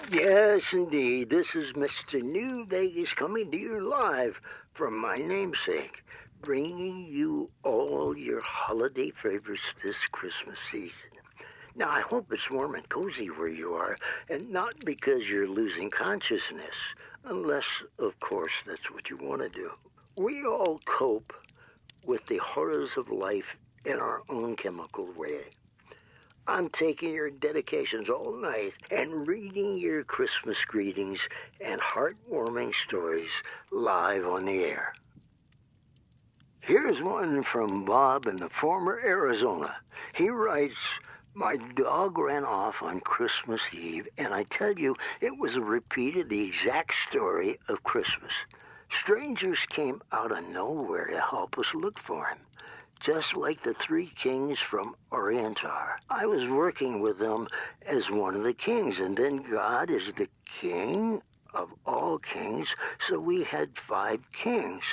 Yes, indeed. This is Mr. New Vegas coming to you live from my namesake, bringing you all your holiday favorites this Christmas season. Now, I hope it's warm and cozy where you are, and not because you're losing consciousness, unless, of course, that's what you want to do. We all cope with the horrors of life in our own chemical way. I'm taking your dedications all night and reading your Christmas greetings and heartwarming stories live on the air. Here's one from Bob in the former Arizona. He writes, "My dog ran off on Christmas Eve, and I tell you, it was a repeat of the exact story of Christmas. Strangers came out of nowhere to help us look for him. Just like the three kings from Orientar. I was working with them as one of the kings, and then God is the king of all kings, so we had 5 kings.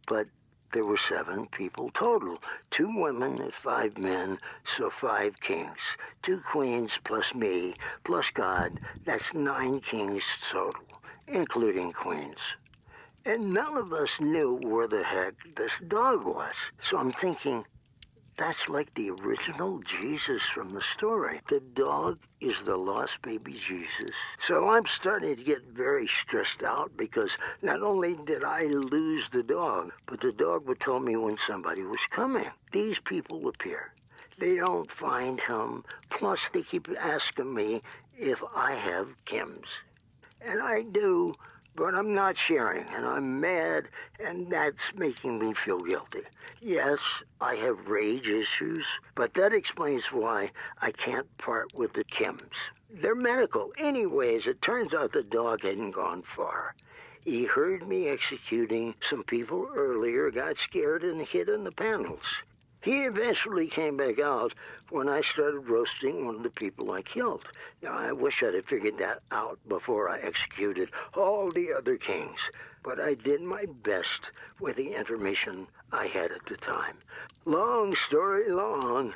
But there were 7 people total, 2 women and 5 men, so 5 kings. 2 queens plus me, plus God, that's 9 kings total, including queens. And none of us knew where the heck this dog was. So I'm thinking, that's like the original Jesus from the story. The dog is the lost baby Jesus. So I'm starting to get very stressed out because not only did I lose the dog, but the dog would tell me when somebody was coming. These people appear. They don't find him. Plus, they keep asking me if I have Kims. And I do, but I'm not sharing, and I'm mad, and that's making me feel guilty. Yes, I have rage issues, but that explains why I can't part with the Kims. They're medical. Anyways, it turns out the dog hadn't gone far. He heard me executing some people earlier, got scared, and hid in the panels. He eventually came back out when I started roasting one of the people I killed. Now, I wish I'd have figured that out before I executed all the other kings, but I did my best with the information I had at the time. Long story long,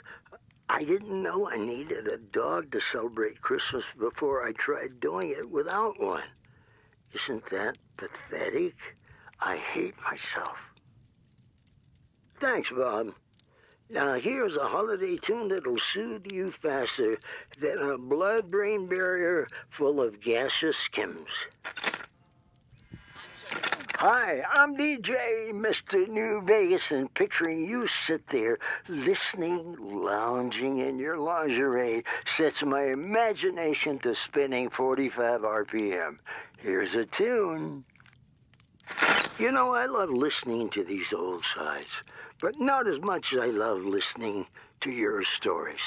I didn't know I needed a dog to celebrate Christmas before I tried doing it without one. Isn't that pathetic? I hate myself. Thanks, Bob. Now here's a holiday tune that'll soothe you faster than a blood-brain barrier full of gaseous Skims. Hi, I'm DJ Mr. New Vegas, and picturing you sit there listening, lounging in your lingerie sets my imagination to spinning 45 RPM. Here's a tune. You know, I love listening to these old sides, but not as much as I love listening to your stories.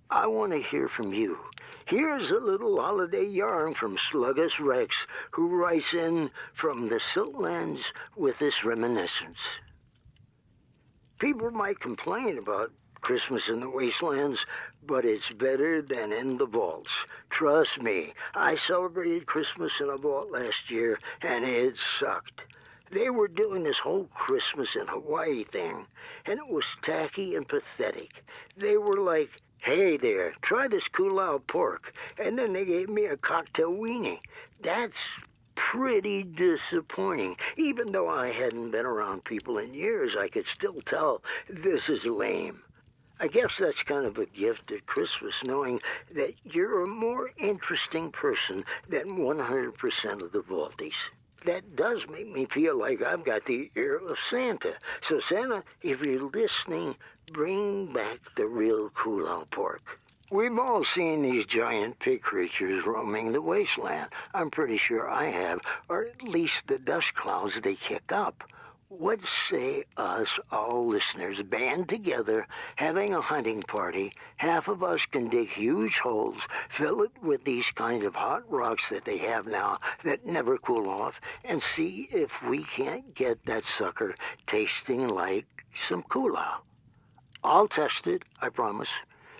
I want to hear from you. Here's a little holiday yarn from Slugger Rex, who writes in from the Siltlands with this reminiscence. People might complain about Christmas in the wastelands, but it's better than in the vaults. Trust me, I celebrated Christmas in a vault last year, and it sucked. They were doing this whole Christmas in Hawaii thing, and it was tacky and pathetic. They were like, "Hey there, try this Ghoul pork," and then they gave me a cocktail weenie. That's pretty disappointing. Even though I hadn't been around people in years, I could still tell this is lame. I guess that's kind of a gift at Christmas, knowing that you're a more interesting person than 100% of the vaulties. That does make me feel like I've got the ear of Santa. So Santa, if you're listening, bring back the real Ghoul pork. We've all seen these giant pig creatures roaming the wasteland. I'm pretty sure I have, or at least the dust clouds they kick up. What say us all listeners band together, having a hunting party? Half of us can dig huge holes, fill it with these kind of hot rocks that they have now that never cool off, and see if we can't get that sucker tasting like some Kula. I'll test it, I promise.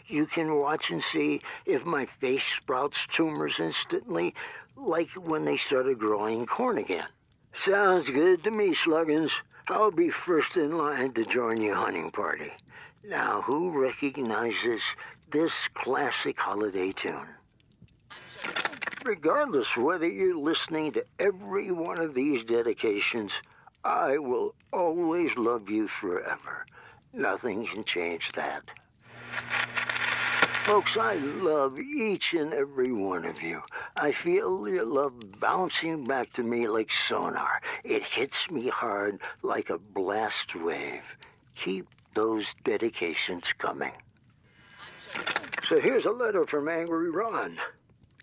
You can watch and see if my face sprouts tumors instantly, like when they started growing corn again. Sounds good to me, Sluggins. I'll be first in line to join your hunting party. Now, who recognizes this classic holiday tune? Regardless whether you're listening to every one of these dedications, I will always love you forever. Nothing can change that. Folks, I love each and every one of you. I feel your love bouncing back to me like sonar. It hits me hard like a blast wave. Keep those dedications coming. So here's a letter from Angry Ron.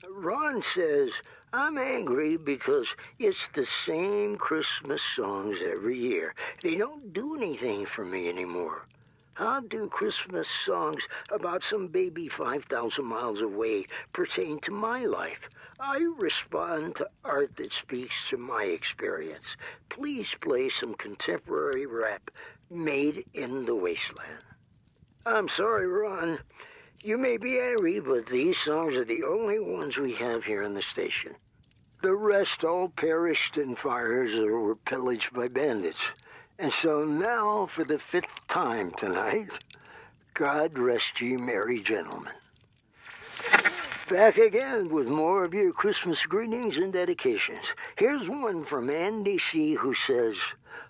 Ron says, I'm angry because it's the same Christmas songs every year. They don't do anything for me anymore. How do Christmas songs about some baby 5,000 miles away pertain to my life? I respond to art that speaks to my experience. Please play some contemporary rap made in the wasteland. I'm sorry, Ron. You may be angry, but these songs are the only ones we have here on the station. The rest all perished in fires or were pillaged by bandits. And so now, for the 5th time tonight, God rest ye merry gentlemen. Back again with more of your Christmas greetings and dedications. Here's one from Andy C. who says,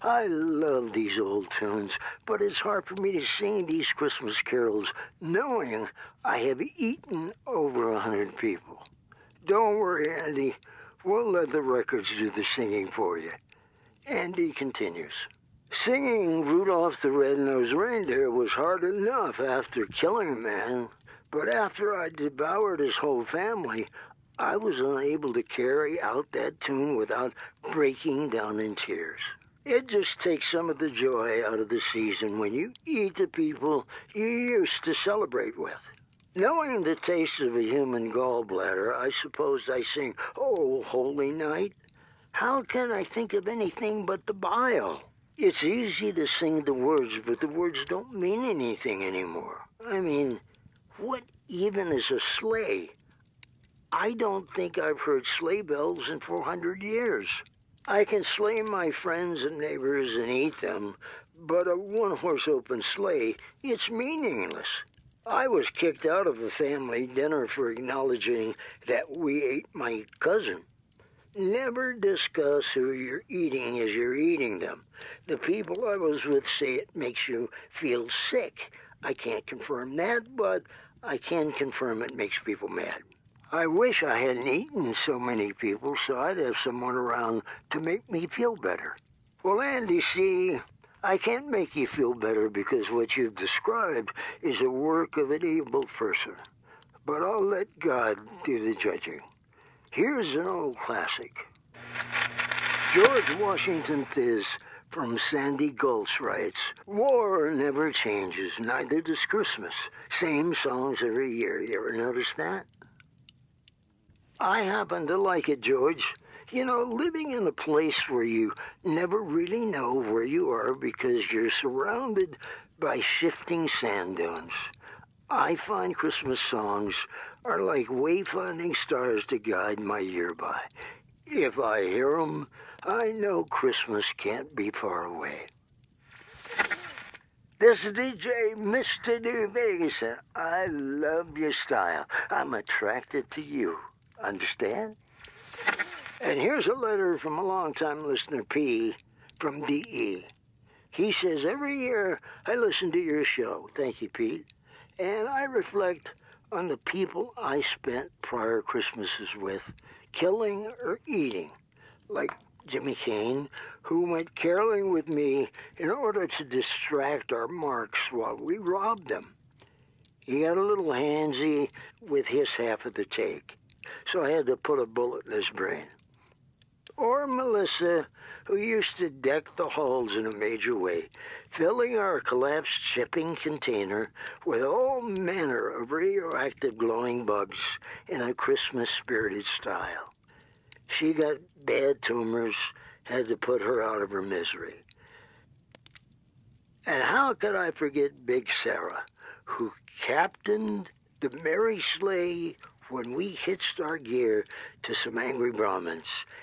I love these old tunes, but it's hard for me to sing these Christmas carols knowing I have eaten over 100 people. Don't worry, Andy. We'll let the records do the singing for you. Andy continues. Singing Rudolph the Red-Nosed Reindeer was hard enough after killing a man, but after I devoured his whole family, I was unable to carry out that tune without breaking down in tears. It just takes some of the joy out of the season when you eat the people you used to celebrate with. Knowing the taste of a human gallbladder, I suppose I sing, Oh, Holy Night. How can I think of anything but the bile? It's easy to sing the words, but the words don't mean anything anymore. I mean, what even is a sleigh? I don't think I've heard sleigh bells in 400 years. I can slay my friends and neighbors and eat them, but a one-horse open sleigh, it's meaningless. I was kicked out of a family dinner for acknowledging that we ate my cousin. Never discuss who you're eating as you're eating them. The people I was with say it makes you feel sick. I can't confirm that, but I can confirm it makes people mad. I wish I hadn't eaten so many people so I'd have someone around to make me feel better. Well, Andy, see, I can't make you feel better because what you've described is a work of an evil person. But I'll let God do the judging. Here's an old classic. George Washington Thiz from Sandy Gulch writes, War never changes, neither does Christmas. Same songs every year. You ever notice that? I happen to like it, George. You know, living in a place where you never really know where you are because you're surrounded by shifting sand dunes. I find Christmas songs are like wayfinding stars to guide my year by. If I hear 'em, I know Christmas can't be far away. This is DJ Mr. New Vegas, and I love your style. I'm attracted to you. Understand? And here's a letter from a longtime listener, P, from DE. He says, every year I listen to your show. Thank you, Pete. And I reflect on the people I spent prior Christmases with, killing or eating, like Jimmy Kane, who went caroling with me in order to distract our marks while we robbed them. He got a little handsy with his half of the take, so I had to put a bullet in his brain. Or Melissa, who used to deck the halls in a major way, filling our collapsed shipping container with all manner of radioactive glowing bugs in a Christmas-spirited style. She got bad tumors, had to put her out of her misery. And how could I forget Big Sarah, who captained the merry sleigh when we hitched our gear to some angry Brahmins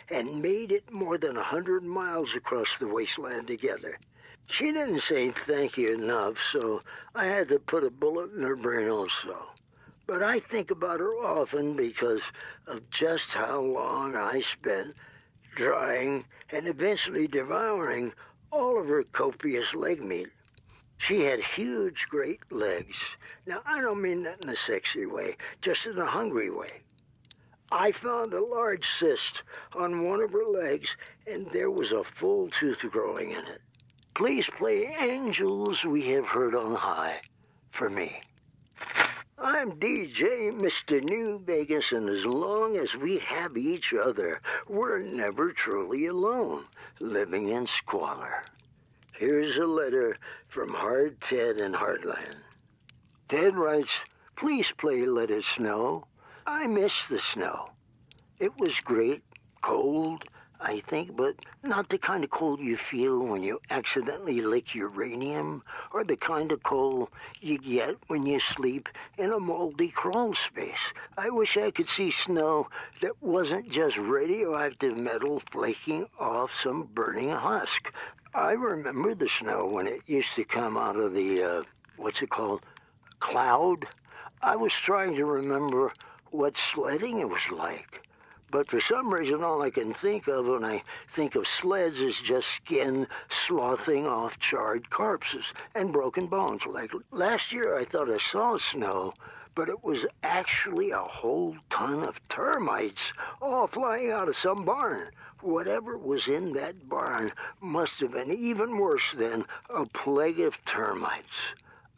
and made it more than 100 miles across the wasteland together. She didn't say thank you enough, so I had to put a bullet in her brain also. But I think about her often because of just how long I spent drying and eventually devouring all of her copious leg meat. She had huge, great legs. Now, I don't mean that in a sexy way, just in a hungry way. I found a large cyst on one of her legs, and there was a full tooth growing in it. Please play Angels We Have Heard on High for me. I'm DJ Mr. New Vegas, and as long as we have each other, we're never truly alone, living in squalor. Here's a letter from Hard Ted in Heartland. Ted writes, please play Let It Snow. I miss the snow. It was great, cold, I think, but not the kind of cold you feel when you accidentally lick uranium, or the kind of cold you get when you sleep in a moldy crawl space. I wish I could see snow that wasn't just radioactive metal flaking off some burning husk. I remember the snow when it used to come out of the, what's it called, cloud. I was trying to remember what sledding it was like. But for some reason, all I can think of when I think of sleds is just skin sloughing off charred corpses and broken bones. Like last year, I thought I saw snow, but it was actually a whole ton of termites all flying out of some barn. Whatever was in that barn must have been even worse than a plague of termites.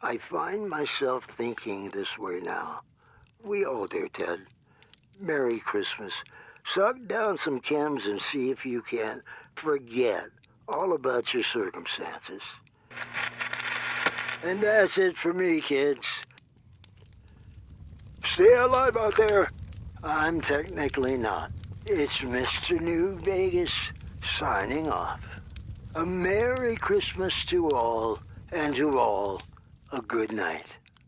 I find myself thinking this way now. We all do, Ted. Merry Christmas. Suck down some chems and see if you can forget all about your circumstances. And that's it for me, kids. Stay alive out there. I'm technically not. It's Mr. New Vegas signing off. A Merry Christmas to all, and to all, a good night.